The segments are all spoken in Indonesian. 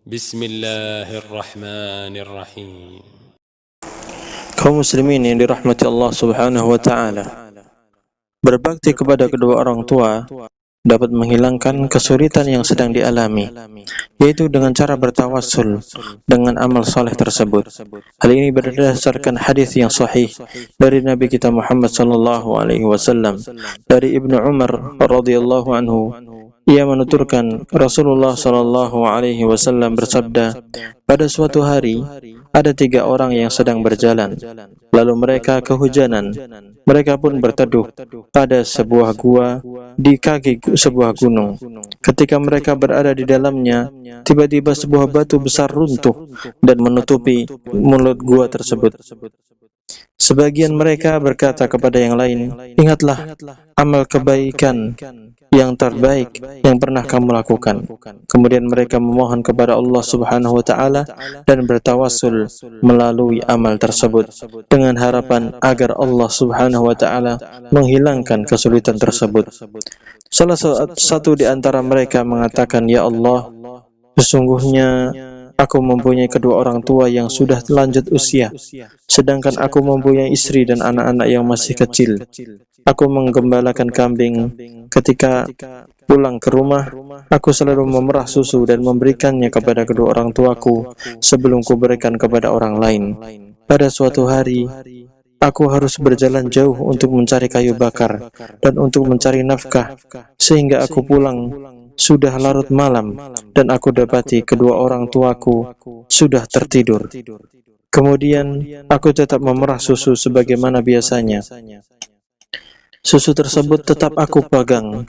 Bismillahirrahmanirrahim. Kaum muslimin yang dirahmati Allah Subhanahu wa taala. Berbakti kepada kedua orang tua dapat menghilangkan kesulitan yang sedang dialami, yaitu dengan cara bertawassul dengan amal soleh tersebut. Hal ini berdasarkan hadis yang sahih dari Nabi kita Muhammad sallallahu alaihi wasallam dari Ibnu Umar radhiyallahu anhu. Ia menuturkan Rasulullah sallallahu alaihi wasallam bersabda, pada suatu hari ada 3 orang yang sedang berjalan, lalu mereka kehujanan. Mereka pun berteduh pada sebuah gua di kaki sebuah gunung. Ketika mereka berada di dalamnya, tiba-tiba sebuah batu besar runtuh dan menutupi mulut gua tersebut. Sebagian mereka berkata kepada yang lain, ingatlah amal kebaikan yang terbaik yang pernah kamu lakukan. Kemudian mereka memohon kepada Allah Subhanahu wa taala dan bertawassul melalui amal tersebut dengan harapan agar Allah Subhanahu wa taala menghilangkan kesulitan tersebut. Salah satu di antara mereka mengatakan, ya Allah, sesungguhnya aku mempunyai kedua orang tua yang sudah lanjut usia, sedangkan aku mempunyai istri dan anak-anak yang masih kecil. Aku menggembalakan kambing. Ketika pulang ke rumah, aku selalu memerah susu dan memberikannya kepada kedua orang tuaku sebelum kuberikan kepada orang lain. Pada suatu hari, aku harus berjalan jauh untuk mencari kayu bakar dan untuk mencari nafkah, sehingga aku pulang sudah larut malam dan aku dapati kedua orang tuaku sudah tertidur. Kemudian aku tetap memerah susu sebagaimana biasanya. Susu tersebut tetap aku pegang,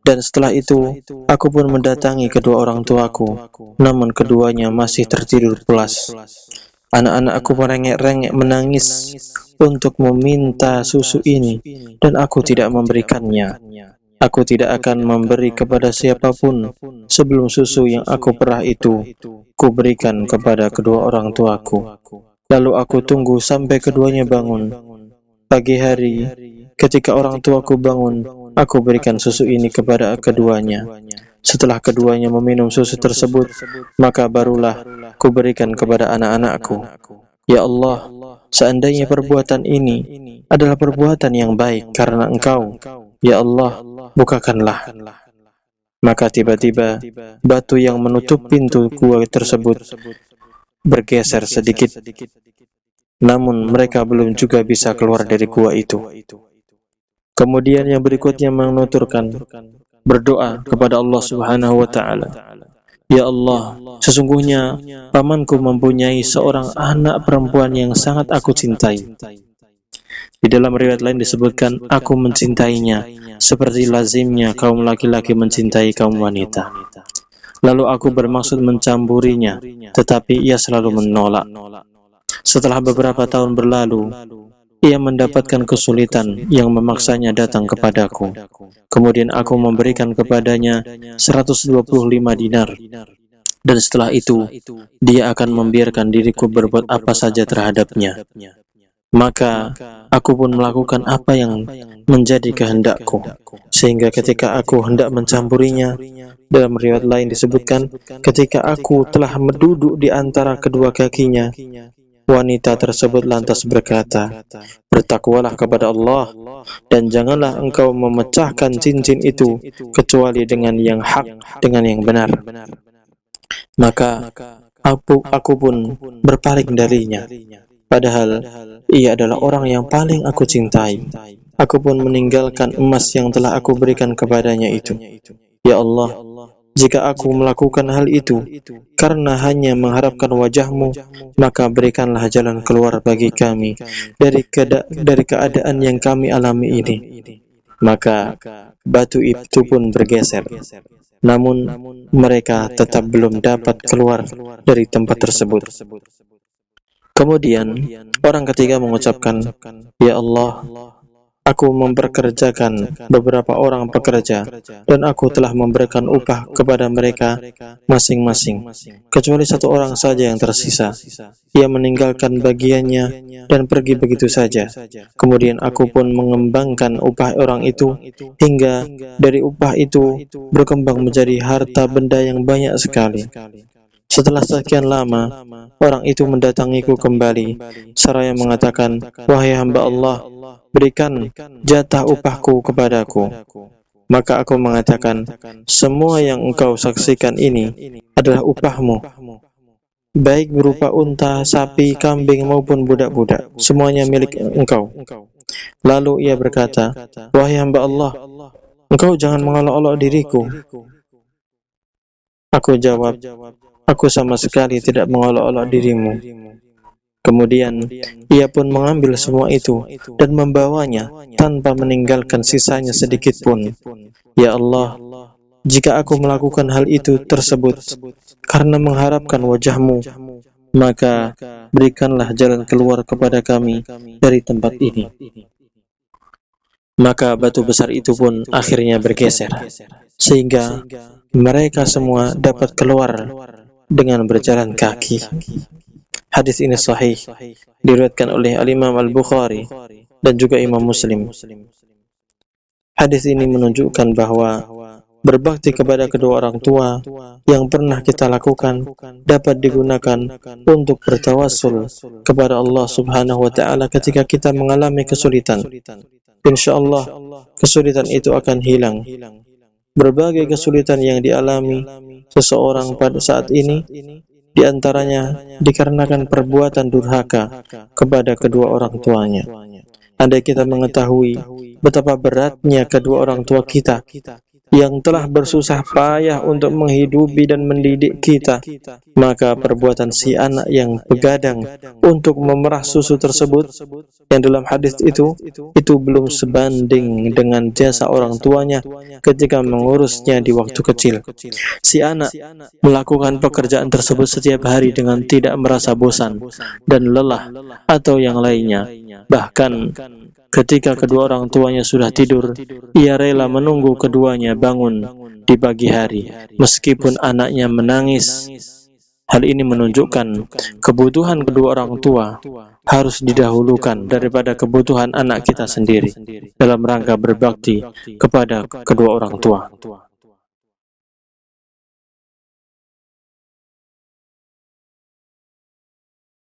dan setelah itu aku pun mendatangi kedua orang tuaku, namun keduanya masih tertidur pulas. Anak-anak aku merengek-rengek menangis untuk meminta susu ini, dan aku tidak memberikannya. Aku tidak akan memberi kepada siapapun sebelum susu yang aku perah itu kuberikan kepada kedua orang tuaku. Lalu aku tunggu sampai keduanya bangun. Pagi hari, ketika orang tuaku bangun, aku berikan susu ini kepada keduanya. Setelah keduanya meminum susu tersebut, maka barulah kuberikan kepada anak-anakku. Ya Allah, seandainya perbuatan ini adalah perbuatan yang baik karena Engkau, ya Allah, bukakanlah. Maka tiba-tiba batu yang menutup pintu gua tersebut bergeser sedikit, namun mereka belum juga bisa keluar dari gua itu. Kemudian yang berikutnya menuturkan, berdoa kepada Allah Subhanahu wa taala, ya Allah, sesungguhnya pamanku mempunyai seorang anak perempuan yang sangat aku cintai. Di dalam riwayat lain disebutkan, aku mencintainya seperti lazimnya kaum laki-laki mencintai kaum wanita. Lalu aku bermaksud mencampurinya, tetapi ia selalu menolak. Setelah beberapa tahun berlalu, ia mendapatkan kesulitan yang memaksanya datang kepadaku. Kemudian aku memberikan kepadanya 125 dinar. Dan setelah itu, dia akan membiarkan diriku berbuat apa saja terhadapnya. Maka aku pun melakukan apa yang menjadi kehendakku, sehingga ketika aku hendak mencampurinya, dalam riwayat lain disebutkan, ketika aku telah duduk di antara kedua kakinya, wanita tersebut lantas berkata, bertakwalah kepada Allah, dan janganlah engkau memecahkan cincin itu kecuali dengan yang hak, dengan yang benar. Maka aku pun berpaling darinya, padahal ia adalah orang yang paling aku cintai. Aku pun meninggalkan emas yang telah aku berikan kepadanya itu. Ya Allah, jika aku melakukan hal itu karena hanya mengharapkan wajah-Mu, maka berikanlah jalan keluar bagi kami dari keadaan yang kami alami ini. Maka batu itu pun bergeser, namun mereka tetap belum dapat keluar dari tempat tersebut. Kemudian orang ketiga mengucapkan, ya Allah, aku memperkerjakan beberapa orang pekerja dan aku telah memberikan upah kepada mereka masing-masing, kecuali satu orang saja yang tersisa. Ia meninggalkan bagiannya dan pergi begitu saja. Kemudian aku pun mengembangkan upah orang itu hingga dari upah itu berkembang menjadi harta benda yang banyak sekali. Setelah sekian lama, orang itu mendatangiku kembali, seraya mengatakan, "Wahai hamba Allah, berikan jatah upahku kepadaku." Maka aku mengatakan, "Semua yang engkau saksikan ini adalah upahmu, baik berupa unta, sapi, kambing maupun budak-budak, semuanya milik engkau." Lalu ia berkata, "Wahai hamba Allah, engkau jangan mengolok-olok diriku." Aku jawab, "Aku sama sekali tidak mengolok-olok dirimu." Kemudian ia pun mengambil semua itu dan membawanya tanpa meninggalkan sisanya sedikit pun. Ya Allah, jika aku melakukan hal itu tersebut karena mengharapkan wajah-Mu, maka berikanlah jalan keluar kepada kami dari tempat ini. Maka batu besar itu pun akhirnya bergeser, sehingga mereka semua dapat keluar dengan berjalan kaki. Hadis ini sahih, diriwayatkan oleh Al-Imam Al-Bukhari dan juga Imam Muslim. Hadis ini menunjukkan bahwa berbakti kepada kedua orang tua yang pernah kita lakukan dapat digunakan untuk bertawassul kepada Allah Subhanahu wa taala ketika kita mengalami kesulitan. Insyaallah kesulitan itu akan hilang. Berbagai kesulitan yang dialami seseorang pada saat ini diantaranya dikarenakan perbuatan durhaka kepada kedua orang tuanya. Andai kita mengetahui betapa beratnya kedua orang tua kita yang telah bersusah payah untuk menghidupi dan mendidik kita, maka perbuatan si anak yang begadang untuk memerah susu tersebut yang dalam hadis itu belum sebanding dengan jasa orang tuanya ketika mengurusnya di waktu kecil. Si anak melakukan pekerjaan tersebut setiap hari dengan tidak merasa bosan dan lelah atau yang lainnya. Bahkan ketika kedua orang tuanya sudah tidur, ia rela menunggu keduanya bangun di pagi hari, meskipun anaknya menangis. Hal ini menunjukkan kebutuhan kedua orang tua harus didahulukan daripada kebutuhan anak kita sendiri dalam rangka berbakti kepada kedua orang tua.